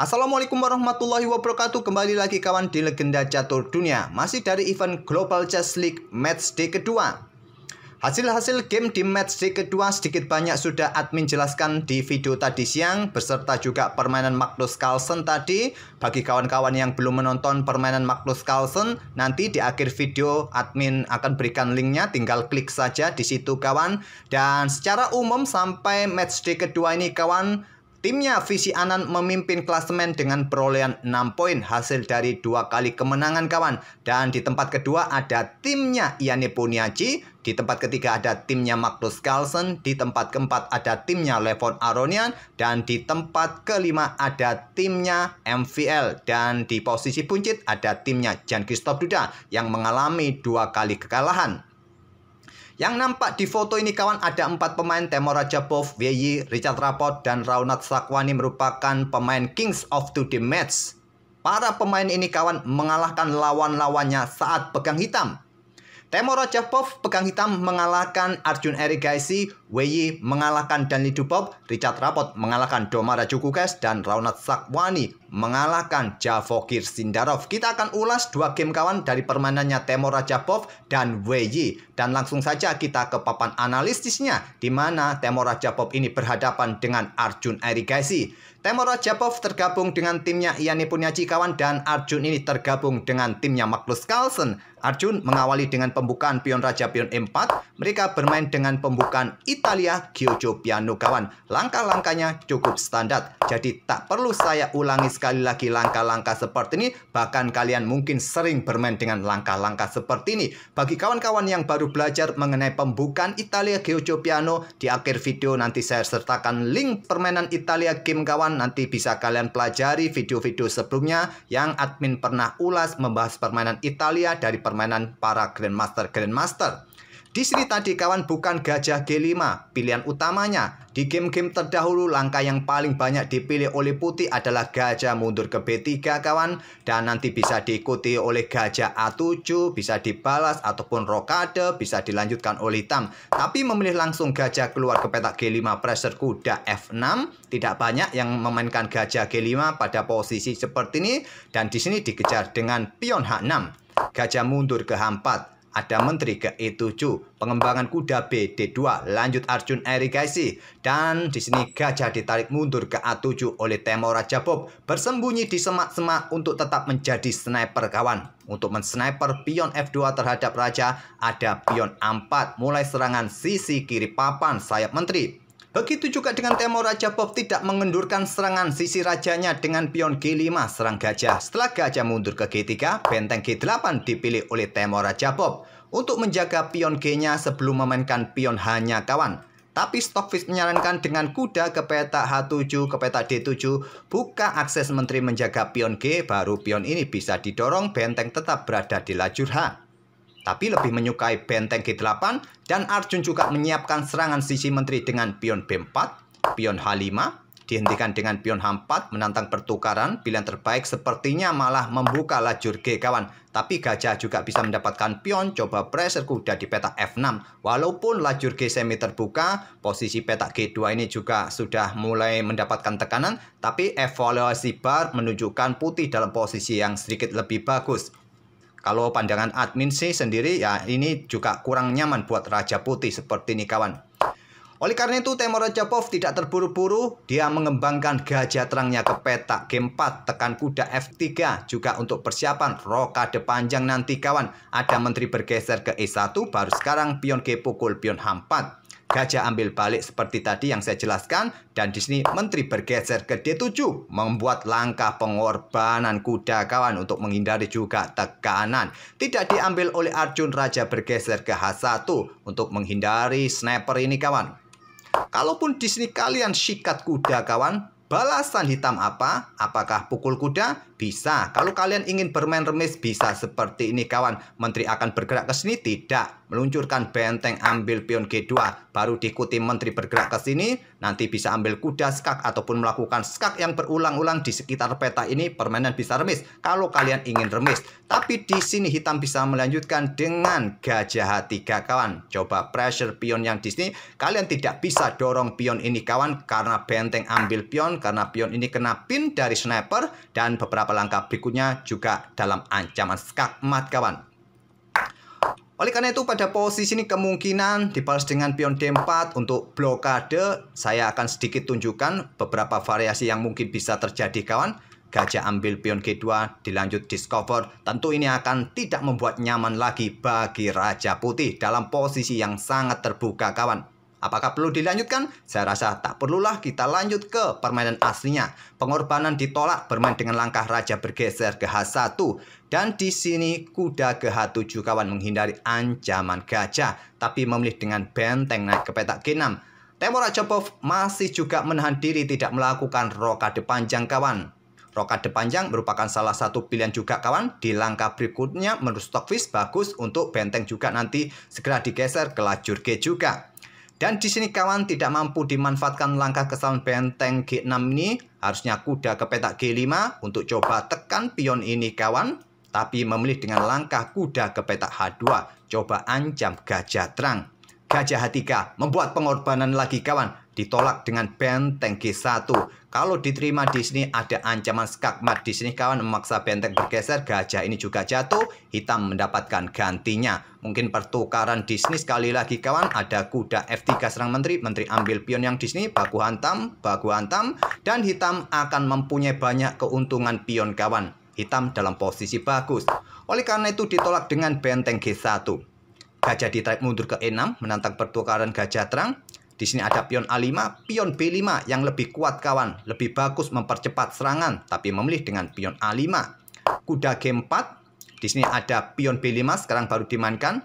Assalamualaikum warahmatullahi wabarakatuh. Kembali lagi kawan di Legenda Catur Dunia. Masih dari event Global Chess League Matchday kedua. Hasil-hasil game di matchday kedua sedikit banyak sudah admin jelaskan di video tadi siang, beserta juga permainan Magnus Carlsen tadi. Bagi kawan-kawan yang belum menonton permainan Magnus Carlsen, nanti di akhir video admin akan berikan linknya, tinggal klik saja di situ kawan. Dan secara umum sampai matchday kedua ini kawan, timnya Visy Anand memimpin klasemen dengan perolehan 6 poin hasil dari 2 kali kemenangan kawan. Dan di tempat kedua ada timnya Ian Nepomniachtchi, di tempat ketiga ada timnya Magnus Carlsen, di tempat keempat ada timnya Levon Aronian, dan di tempat kelima ada timnya MVL. Dan di posisi buncit ada timnya Jan-Christophe Duda yang mengalami 2 kali kekalahan. Yang nampak di foto ini kawan ada 4 pemain, Temur Rajapov, Weyi, Richard Rapport, dan Raunak Sakwani merupakan pemain Kings of the Match. Para pemain ini kawan mengalahkan lawan-lawannya saat pegang hitam. Temur Rajapov pegang hitam mengalahkan Arjun Erigaisi, Weyi mengalahkan Danil Dubov, Richard Rapport mengalahkan Domar Rajakukas, dan Raunak Sakwani mengalahkan Javokir Sindarov. Kita akan ulas 2 game kawan dari permainannya Temur Rajapov dan Weyi. Dan langsung saja kita ke papan analisisnya, di mana Temur Rajapov ini berhadapan dengan Arjun Erigaisi. Temur Rajapov tergabung dengan timnya Ian Nepomniachtchi kawan, dan Arjun ini tergabung dengan timnya Magnus Carlsen. Arjun mengawali dengan pembukaan pion raja pion E4. Mereka bermain dengan pembukaan Italia Giojo Piano kawan. Langkah-langkahnya cukup standar, jadi tak perlu saya ulangi sekali lagi langkah-langkah seperti ini. Bahkan kalian mungkin sering bermain dengan langkah-langkah seperti ini. Bagi kawan-kawan yang baru belajar mengenai pembukaan Italia Giojo Piano, di akhir video nanti saya sertakan link permainan Italia game kawan. Nanti bisa kalian pelajari video-video sebelumnya yang admin pernah ulas membahas permainan Italia dari permainan para Grandmaster. Di sini tadi kawan bukan gajah G5 pilihan utamanya. Di game-game terdahulu langkah yang paling banyak dipilih oleh putih adalah gajah mundur ke B3 kawan. Dan nanti bisa diikuti oleh gajah A7, bisa dibalas ataupun rokade, bisa dilanjutkan oleh hitam. Tapi memilih langsung gajah keluar ke petak G5 pressure kuda F6. Tidak banyak yang memainkan gajah G5 pada posisi seperti ini. Dan di sini dikejar dengan pion H6. Gajah mundur ke H4. Ada menteri ke E7, pengembangan kuda B D2, lanjut Arjun Erigaisi, dan di sini gajah ditarik mundur ke A7 oleh Temur Rajapov, bersembunyi di semak-semak untuk tetap menjadi sniper kawan. Untuk mensniper pion F2 terhadap raja, ada pion A4, mulai serangan sisi kiri papan sayap menteri. Begitu juga dengan Temur Rajapov tidak mengendurkan serangan sisi rajanya dengan pion G5 serang gajah. Setelah gajah mundur ke G3, benteng G8 dipilih oleh Temur Rajapov untuk menjaga pion G-nya sebelum memainkan pion H-nya kawan. Tapi Stockfish menyarankan dengan kuda ke petak H7 ke petak D7, buka akses menteri menjaga pion G, baru pion ini bisa didorong, benteng tetap berada di lajur H. Tapi lebih menyukai benteng G8, dan Arjun juga menyiapkan serangan sisi menteri dengan pion B4, pion H5, dihentikan dengan pion H4, menantang pertukaran. Pilihan terbaik sepertinya malah membuka lajur G kawan. Tapi gajah juga bisa mendapatkan pion, coba pressure kuda di petak F6. Walaupun lajur G semi terbuka, posisi petak G2 ini juga sudah mulai mendapatkan tekanan. Tapi evaluasi bar menunjukkan putih dalam posisi yang sedikit lebih bagus. Kalau pandangan admin sih sendiri ya ini juga kurang nyaman buat raja putih seperti ini kawan. Oleh karena itu Temur Rajapov tidak terburu-buru, dia mengembangkan gajah terangnya ke petak G4, tekan kuda F3 juga untuk persiapan rokade panjang nanti kawan. Ada menteri bergeser ke E1, baru sekarang pion G pukul pion H4. Gajah ambil balik seperti tadi yang saya jelaskan, dan di sini menteri bergeser ke D7, membuat langkah pengorbanan kuda kawan untuk menghindari juga tekanan. Tidak diambil oleh Arjun, raja bergeser ke H1 untuk menghindari sniper ini kawan. Kalaupun di sini kalian sikat kuda kawan, balasan hitam apa? Apakah pukul kuda? Bisa. Kalau kalian ingin bermain remis bisa seperti ini kawan. Menteri akan bergerak ke sini? Tidak. Meluncurkan benteng, ambil pion G2. Baru diikuti menteri bergerak ke sini. Nanti bisa ambil kuda skak ataupun melakukan skak yang berulang-ulang di sekitar peta ini. Permainan bisa remis kalau kalian ingin remis. Tapi di sini hitam bisa melanjutkan dengan gajah H3 kawan. Coba pressure pion yang di sini. Kalian tidak bisa dorong pion ini kawan karena benteng ambil pion. kawan karena pion ini kena pin dari sniper dan beberapa langkah berikutnya juga dalam ancaman skakmat kawan. Oleh karena itu pada posisi ini kemungkinan dibalas dengan pion D4 untuk blokade. Saya akan sedikit tunjukkan beberapa variasi yang mungkin bisa terjadi kawan. Gajah ambil pion G2 dilanjut discover. Tentu ini akan tidak membuat nyaman lagi bagi Raja Putih dalam posisi yang sangat terbuka kawan. Apakah perlu dilanjutkan? Saya rasa tak perlulah, kita lanjut ke permainan aslinya. Pengorbanan ditolak, bermain dengan langkah raja bergeser ke H1. Dan di sini kuda ke H7 kawan menghindari ancaman gajah, tapi memilih dengan benteng naik ke petak G6. Temur Rajapov masih juga menahan diri tidak melakukan rokade panjang kawan. Rokade panjang merupakan salah satu pilihan juga kawan. Di langkah berikutnya menurut Stockfish bagus untuk benteng juga nanti segera digeser ke lajur G juga. Dan di sini kawan tidak mampu dimanfaatkan langkah kesalahan benteng G6 ini. Harusnya kuda ke petak G5 untuk coba tekan pion ini kawan. Tapi memilih dengan langkah kuda ke petak H2. Coba ancam gajah terang. Gajah H3 membuat pengorbanan lagi kawan. Ditolak dengan benteng G1. Kalau diterima di sini ada ancaman skakmat. Di sini kawan memaksa benteng bergeser. Gajah ini juga jatuh. Hitam mendapatkan gantinya. Mungkin pertukaran di sini sekali lagi kawan. Ada kuda F3 serang menteri. Menteri ambil pion yang di sini. Baku hantam. Dan hitam akan mempunyai banyak keuntungan pion kawan. Hitam dalam posisi bagus. Oleh karena itu ditolak dengan benteng G1. Gajah ditarik mundur ke E6. Menantang pertukaran gajah terang. Di sini ada pion A5, pion B5 yang lebih kuat kawan. Lebih bagus mempercepat serangan, tapi memilih dengan pion A5. Kuda G4, di sini ada pion B5, sekarang baru dimainkan.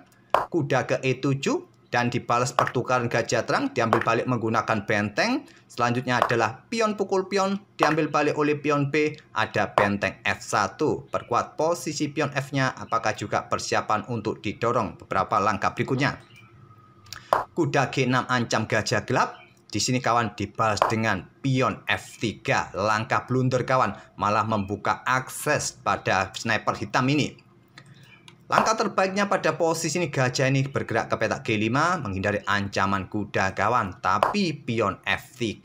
Kuda ke E7, dan dibalas pertukaran gajah terang, diambil balik menggunakan benteng. Selanjutnya adalah pion pukul pion, diambil balik oleh pion B, ada benteng F1. Perkuat posisi pion F-nya, apakah juga persiapan untuk didorong beberapa langkah berikutnya. Kuda G6 ancam gajah gelap. Di sini kawan dibalas dengan pion F3. Langkah blunder kawan, malah membuka akses pada sniper hitam ini. Langkah terbaiknya pada posisi ini gajah ini bergerak ke petak G5 menghindari ancaman kuda kawan. Tapi pion F3.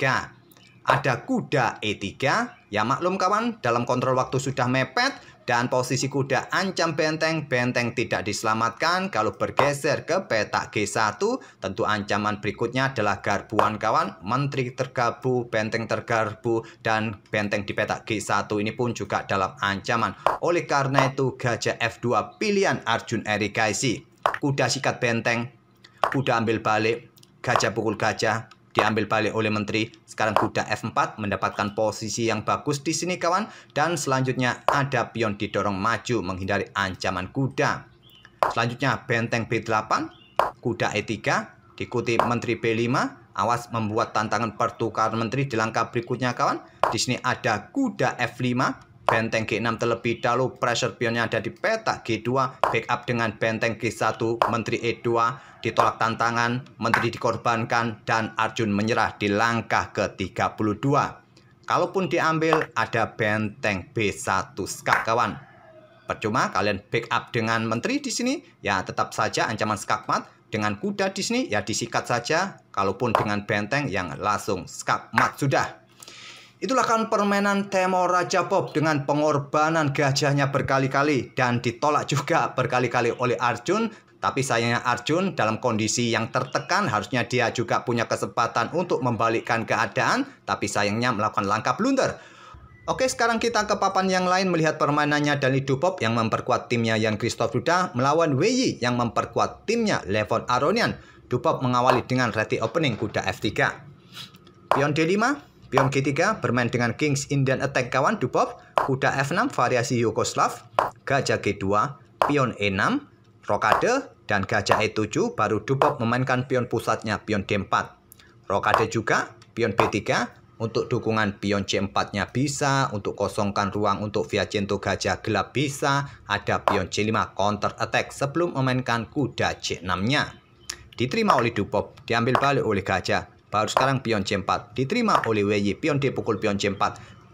Ada kuda E3. Ya maklum kawan, dalam kontrol waktu sudah mepet. Dan posisi kuda ancam benteng. Benteng tidak diselamatkan. Kalau bergeser ke petak G1. Tentu ancaman berikutnya adalah garbuan kawan. Menteri tergabu, benteng tergarbu. Dan benteng di petak G1 ini pun juga dalam ancaman. Oleh karena itu gajah F2 pilihan Arjun Erikaisi. Kuda sikat benteng. Kuda ambil balik. Gajah pukul gajah. Diambil balik oleh menteri. Sekarang kuda F4 mendapatkan posisi yang bagus di sini kawan. Dan selanjutnya ada pion didorong maju menghindari ancaman kuda. Selanjutnya benteng B8. Kuda E3. Diikuti menteri B5. Awas membuat tantangan pertukaran menteri di langkah berikutnya kawan. Di sini ada kuda F5. Benteng G6 terlebih dahulu, pressure pionnya ada di petak G2, backup dengan benteng G1, menteri E2, ditolak tantangan, menteri dikorbankan, dan Arjun menyerah di langkah ke-32. Kalaupun diambil, ada benteng B1 skak kawan. Percuma kalian backup dengan menteri di sini, ya tetap saja ancaman skakmat. Dengan kuda di sini, ya disikat saja. Kalaupun dengan benteng yang langsung skakmat sudah. Itulah kan permainan Temur Rajapov dengan pengorbanan gajahnya berkali-kali dan ditolak juga berkali-kali oleh Arjun. Tapi sayangnya Arjun dalam kondisi yang tertekan, harusnya dia juga punya kesempatan untuk membalikkan keadaan. Tapi sayangnya melakukan langkah blunder. Oke, sekarang kita ke papan yang lain melihat permainannya Dani Dubov yang memperkuat timnya Jan Christoph Duda melawan Wei yang memperkuat timnya Levon Aronian. Dubov mengawali dengan ready opening kuda F3. Pion D5. Pion G3 bermain dengan King's Indian Attack kawan Dubov. Kuda F6 variasi Yugoslav. Gajah G2. Pion E6. Rokade. Dan gajah E7 baru Dubov memainkan pion pusatnya pion D4. Rokade juga. Pion B3. Untuk dukungan pion C4-nya bisa. Untuk kosongkan ruang untuk Viajento gajah gelap bisa. Ada pion C5 counter attack sebelum memainkan kuda C6-nya. Diterima oleh Dubov. Diambil balik oleh gajah. Baru sekarang pion C4 diterima oleh Wei. Pion D pukul pion C4.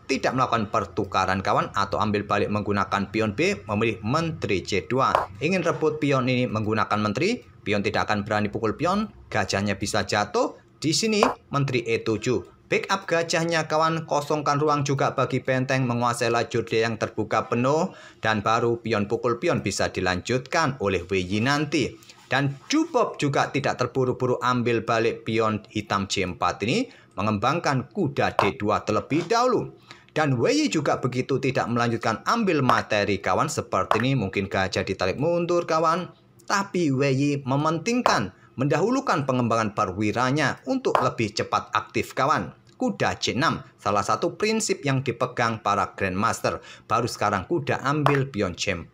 Tidak melakukan pertukaran kawan atau ambil balik menggunakan pion B. Memilih menteri C2. Ingin rebut pion ini menggunakan menteri. Pion tidak akan berani pukul pion. Gajahnya bisa jatuh. Di sini menteri E7. Backup gajahnya kawan, kosongkan ruang juga bagi benteng, menguasai lajur D yang terbuka penuh, dan baru pion pukul pion bisa dilanjutkan oleh WY nanti. Dan Dubob juga tidak terburu-buru ambil balik pion hitam C4 ini, mengembangkan kuda D2 terlebih dahulu. Dan WY juga begitu, tidak melanjutkan ambil materi kawan. Seperti ini mungkin gajah ditarik mundur kawan, tapi WY mementingkan, mendahulukan pengembangan perwiranya untuk lebih cepat aktif kawan. Kuda C6, salah satu prinsip yang dipegang para Grandmaster. Baru sekarang kuda ambil pion C4,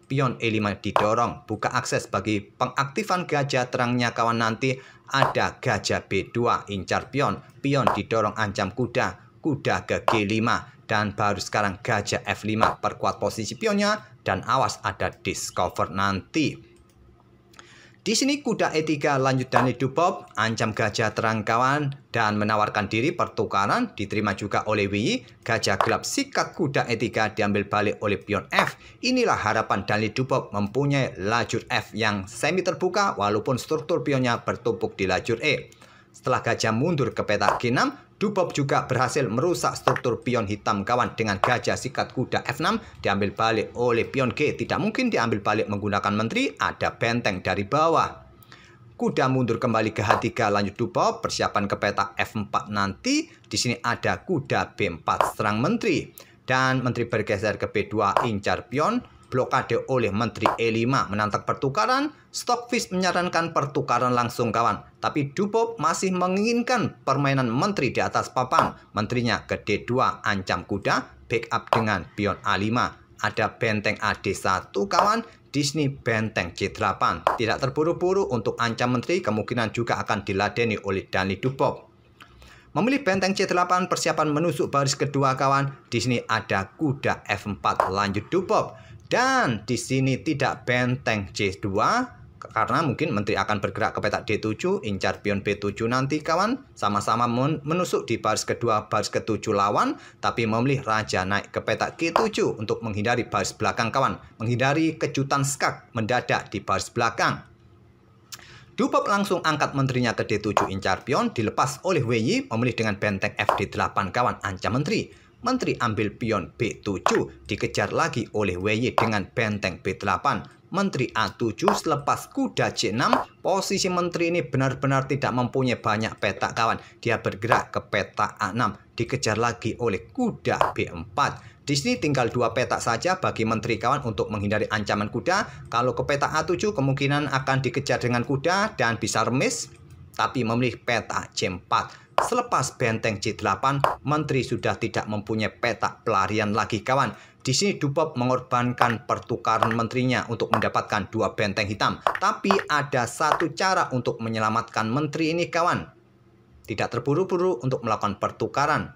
pion E5 didorong, buka akses bagi pengaktifan gajah terangnya kawan nanti. Ada gajah B2, incar pion, pion didorong ancam kuda, kuda ke G5. Dan baru sekarang gajah F5, perkuat posisi pionnya, dan awas ada discover nanti. Di sini kuda E3 lanjut dari Dubob, ancam gajah terang kawan, dan menawarkan diri pertukaran, diterima juga oleh WY. Gajah gelap sikat kuda E3 diambil balik oleh pion F. Inilah harapan dari Dubob mempunyai lajur F yang semi terbuka walaupun struktur pionnya bertumpuk di lajur E. Setelah gajah mundur ke petak G6, Dubob juga berhasil merusak struktur pion hitam kawan dengan gajah sikat kuda F6 diambil balik oleh pion G. Tidak mungkin diambil balik menggunakan menteri, ada benteng dari bawah. Kuda mundur kembali ke H3 lanjut Dubob, persiapan ke petak F4 nanti. Di sini ada kuda B4 serang menteri. Dan menteri bergeser ke B2 incar pion, blokade oleh menteri E5 menantang pertukaran. Stockfish menyarankan pertukaran langsung kawan, tapi Dubob masih menginginkan permainan menteri di atas papan. Menterinya ke D2 ancam kuda, backup dengan pion A5. Ada benteng AD1 kawan, di sini benteng C8. Tidak terburu-buru untuk ancam menteri, kemungkinan juga akan diladeni oleh Dani Dubob. Memilih benteng C8, persiapan menusuk baris kedua kawan. Di sini ada kuda F4 lanjut Dubob. Dan di sini tidak benteng C2 karena mungkin menteri akan bergerak ke petak D7, incar pion B7 nanti kawan. Sama-sama menusuk di baris kedua, baris ke-7 lawan, tapi memilih raja naik ke petak G7 untuk menghindari baris belakang kawan, menghindari kejutan skak mendadak di baris belakang. Dubob langsung angkat menterinya ke D7 incar pion, dilepas oleh WY, memilih dengan benteng FD8 kawan, ancam menteri. Menteri ambil pion B7, dikejar lagi oleh WY dengan benteng B8. Menteri A7 selepas kuda C6, posisi menteri ini benar-benar tidak mempunyai banyak petak kawan. Dia bergerak ke petak A6, dikejar lagi oleh kuda B4. Di sini tinggal 2 petak saja bagi menteri kawan untuk menghindari ancaman kuda. Kalau ke petak A7 kemungkinan akan dikejar dengan kuda dan bisa remis, tapi memilih petak C4. Selepas benteng C8, menteri sudah tidak mempunyai petak pelarian lagi kawan. Di sini Dubob mengorbankan pertukaran menterinya untuk mendapatkan 2 benteng hitam. Tapi ada satu cara untuk menyelamatkan menteri ini kawan. Tidak terburu-buru untuk melakukan pertukaran.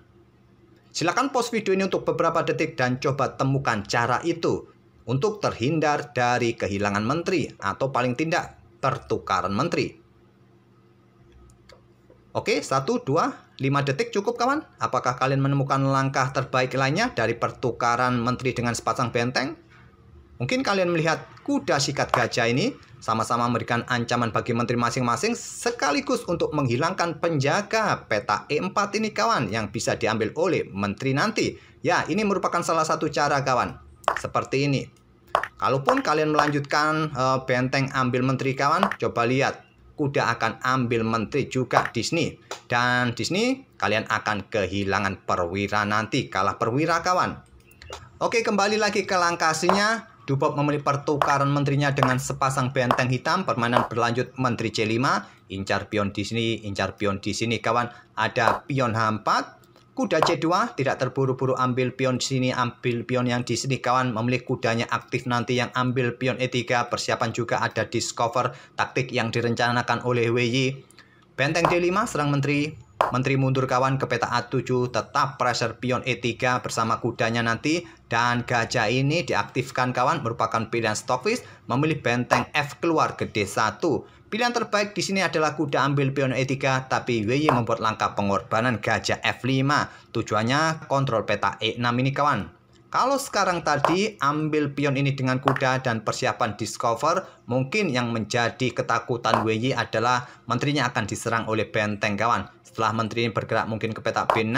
Silakan pause video ini untuk beberapa detik dan coba temukan cara itu untuk terhindar dari kehilangan menteri atau paling tidak pertukaran menteri. Oke, 1, 2, 5 detik cukup kawan. Apakah kalian menemukan langkah terbaik lainnya dari pertukaran menteri dengan sepasang benteng? Mungkin kalian melihat kuda sikat gajah ini sama-sama memberikan ancaman bagi menteri masing-masing sekaligus untuk menghilangkan penjaga peta E4 ini kawan yang bisa diambil oleh menteri nanti. Ya, ini merupakan salah satu cara kawan. Seperti ini. Kalaupun kalian melanjutkan benteng ambil menteri kawan, coba lihat. Kuda akan ambil menteri juga di sini. Dan di sini kalian akan kehilangan perwira nanti, kalah perwira kawan. Oke, kembali lagi ke langkah aslinya. Dubob memilih pertukaran menterinya dengan sepasang benteng hitam. Permainan berlanjut menteri C5, incar pion di sini, incar pion di sini kawan. Ada pion H4. Kuda C2 tidak terburu-buru ambil pion di sini, ambil pion yang di sini kawan. Memilih kudanya aktif nanti yang ambil pion E3. Persiapan juga ada discover, taktik yang direncanakan oleh WY. Benteng D5 serang menteri. Menteri mundur kawan ke peta A7, tetap pressure pion E3 bersama kudanya nanti. Dan gajah ini diaktifkan kawan, merupakan pilihan stockfish. Memilih benteng F keluar ke D1. Pilihan terbaik di sini adalah kuda ambil pion E3, tapi WY membuat langkah pengorbanan gajah F5. Tujuannya kontrol peta E6 ini kawan. Kalau sekarang tadi ambil pion ini dengan kuda dan persiapan discover, mungkin yang menjadi ketakutan WY adalah menterinya akan diserang oleh benteng kawan. Setelah menteri ini bergerak mungkin ke petak B6,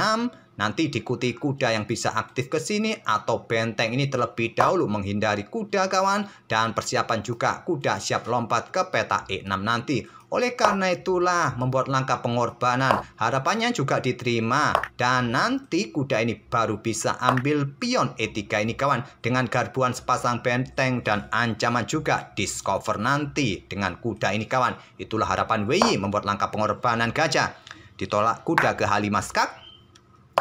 nanti diikuti kuda yang bisa aktif ke sini, atau benteng ini terlebih dahulu menghindari kuda kawan, dan persiapan juga kuda siap lompat ke petak E6 nanti. Oleh karena itulah membuat langkah pengorbanan, harapannya juga diterima, dan nanti kuda ini baru bisa ambil pion E3 ini kawan, dengan garbuan sepasang benteng dan ancaman juga discover nanti dengan kuda ini kawan. Itulah harapan WY membuat langkah pengorbanan gajah. Ditolak kuda ke H5 skak,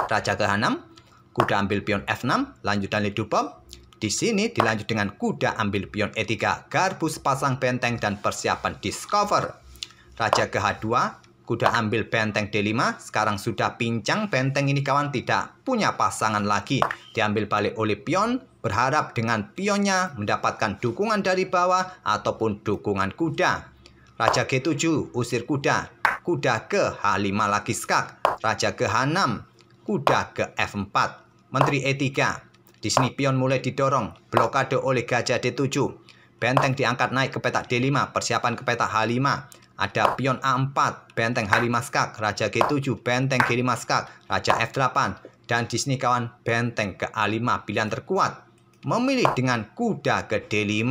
raja ke H6, kuda ambil pion F6, lanjutan lead dupop. Di sini dilanjut dengan kuda ambil pion E3, garbu sepasang benteng dan persiapan discover. Raja ke H2, kuda ambil benteng D5, sekarang sudah pincang benteng ini kawan, tidak punya pasangan lagi. Diambil balik oleh pion, berharap dengan pionnya mendapatkan dukungan dari bawah ataupun dukungan kuda. Raja G7, usir kuda, kuda ke H5 lagi skak, raja ke H6, kuda ke F4, menteri E3. Di sini pion mulai didorong, blokade oleh gajah D7. Benteng diangkat naik ke petak D5, persiapan ke petak H5. Ada pion A4, benteng H5 skak, raja G7, benteng G5 skak, raja F8. Dan di sini kawan, benteng ke A5, pilihan terkuat. Memilih dengan kuda ke D5.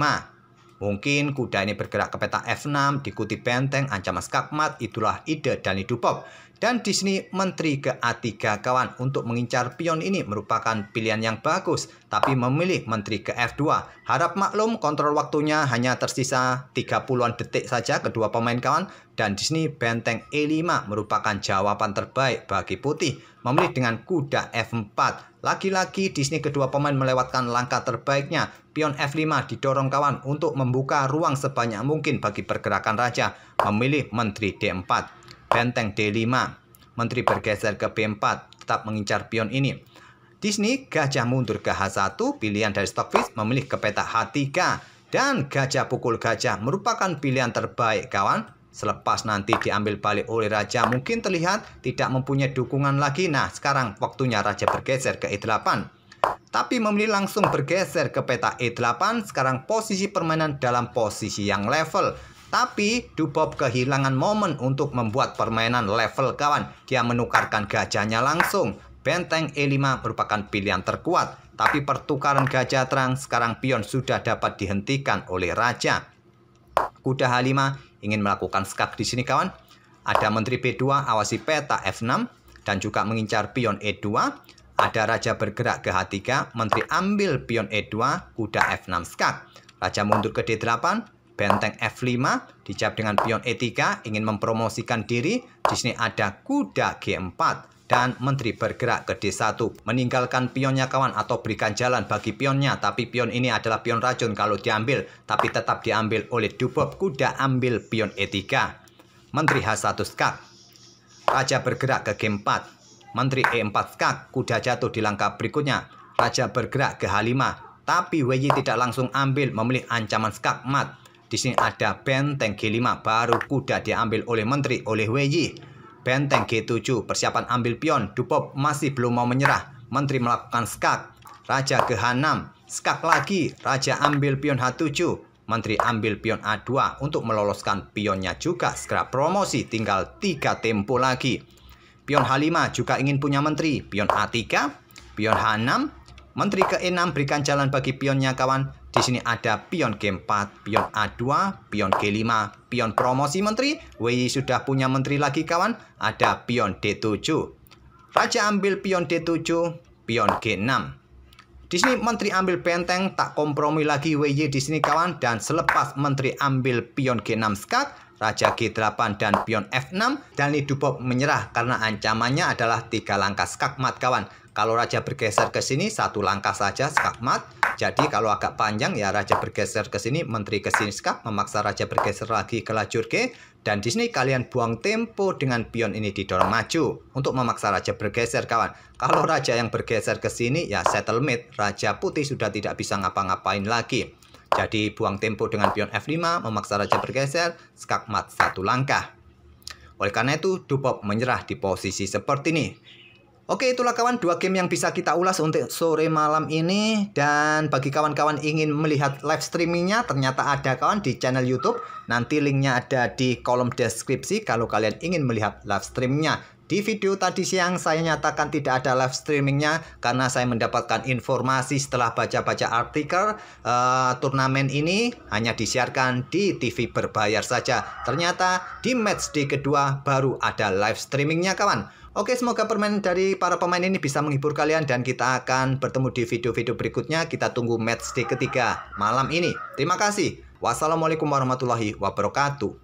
Mungkin kuda ini bergerak ke petak F6, diikuti benteng, ancaman skakmat, itulah ide dan dupop. Dan di sini menteri ke A3 kawan, untuk mengincar pion ini merupakan pilihan yang bagus, tapi memilih menteri ke F2. Harap maklum kontrol waktunya hanya tersisa 30-an detik saja kedua pemain kawan, dan di sini benteng E5 merupakan jawaban terbaik bagi putih. Memilih dengan kuda F4. Lagi-lagi di sini kedua pemain melewatkan langkah terbaiknya. Pion F5 didorong kawan untuk membuka ruang sebanyak mungkin bagi pergerakan raja. Memilih menteri D4. Benteng D5, menteri bergeser ke B4, tetap mengincar pion ini. Di sini gajah mundur ke H1, pilihan dari Stockfish, memilih ke petak H3. Dan gajah pukul gajah merupakan pilihan terbaik kawan. Selepas nanti diambil balik oleh raja, mungkin terlihat tidak mempunyai dukungan lagi. Nah, sekarang waktunya raja bergeser ke E8. Tapi memilih langsung bergeser ke petak E8, sekarang posisi permainan dalam posisi yang level. Tapi dupop kehilangan momen untuk membuat permainan level kawan. Dia menukarkan gajahnya langsung. Benteng E5 merupakan pilihan terkuat. Tapi pertukaran gajah terang, sekarang pion sudah dapat dihentikan oleh raja. Kuda H5 ingin melakukan skak di sini kawan. Ada menteri B2 awasi peta F6 dan juga mengincar pion E2. Ada raja bergerak ke H3, menteri ambil pion E2, kuda F6 skak. Raja mundur ke D8. Benteng F5 dijawab dengan pion E3, ingin mempromosikan diri. Di sini ada kuda G4 dan menteri bergerak ke D1, meninggalkan pionnya kawan atau berikan jalan bagi pionnya. Tapi pion ini adalah pion racun kalau diambil, tapi tetap diambil oleh dupop. Kuda ambil pion E3. Menteri H1 skak. Raja bergerak ke G4. Menteri E4 skak. Kuda jatuh di langkah berikutnya. Raja bergerak ke H5. Tapi WY tidak langsung ambil, memilih ancaman skak mat. Di sini ada benteng G5, baru kuda diambil oleh menteri oleh WY. Benteng G7, persiapan ambil pion, dupop masih belum mau menyerah. Menteri melakukan skak, raja ke H6, skak lagi, raja ambil pion H7, menteri ambil pion A2 untuk meloloskan pionnya juga. Segera promosi, tinggal 3 tempo lagi. Pion H5 juga ingin punya menteri, pion A3, pion H6, menteri ke E6 berikan jalan bagi pionnya kawan. Di sini ada pion G4, pion A2, pion G5, pion promosi menteri. WY sudah punya menteri lagi kawan. Ada pion D7. Raja ambil pion D7, pion G6. Di sini menteri ambil benteng, tak kompromi lagi WY di sini kawan. Dan selepas menteri ambil pion G6 skak, raja G8 dan pion F6, dan dupop menyerah karena ancamannya adalah 3 langkah skakmat kawan. Kalau raja bergeser ke sini 1 langkah saja skakmat. Jadi kalau agak panjang ya raja bergeser ke sini, menteri ke sini skak, memaksa raja bergeser lagi ke lajur G. Dan di sini kalian buang tempo dengan pion ini didorong maju untuk memaksa raja bergeser kawan. Kalau raja yang bergeser ke sini ya settlemate, raja putih sudah tidak bisa ngapa-ngapain lagi. Jadi buang tempo dengan pion F5, memaksa raja bergeser, skakmat 1 langkah. Oleh karena itu dupop menyerah di posisi seperti ini. Oke, itulah kawan dua game yang bisa kita ulas untuk sore malam ini. Dan bagi kawan-kawan ingin melihat live streamingnya, ternyata ada kawan di channel YouTube. Nanti linknya ada di kolom deskripsi kalau kalian ingin melihat live streamingnya. Di video tadi siang saya nyatakan tidak ada live streamingnya karena saya mendapatkan informasi setelah baca-baca artikel turnamen ini hanya disiarkan di TV berbayar saja. Ternyata di matchday kedua baru ada live streamingnya kawan. Oke, semoga permainan dari para pemain ini bisa menghibur kalian dan kita akan bertemu di video-video berikutnya. Kita tunggu matchday ketiga malam ini. Terima kasih. Wassalamualaikum warahmatullahi wabarakatuh.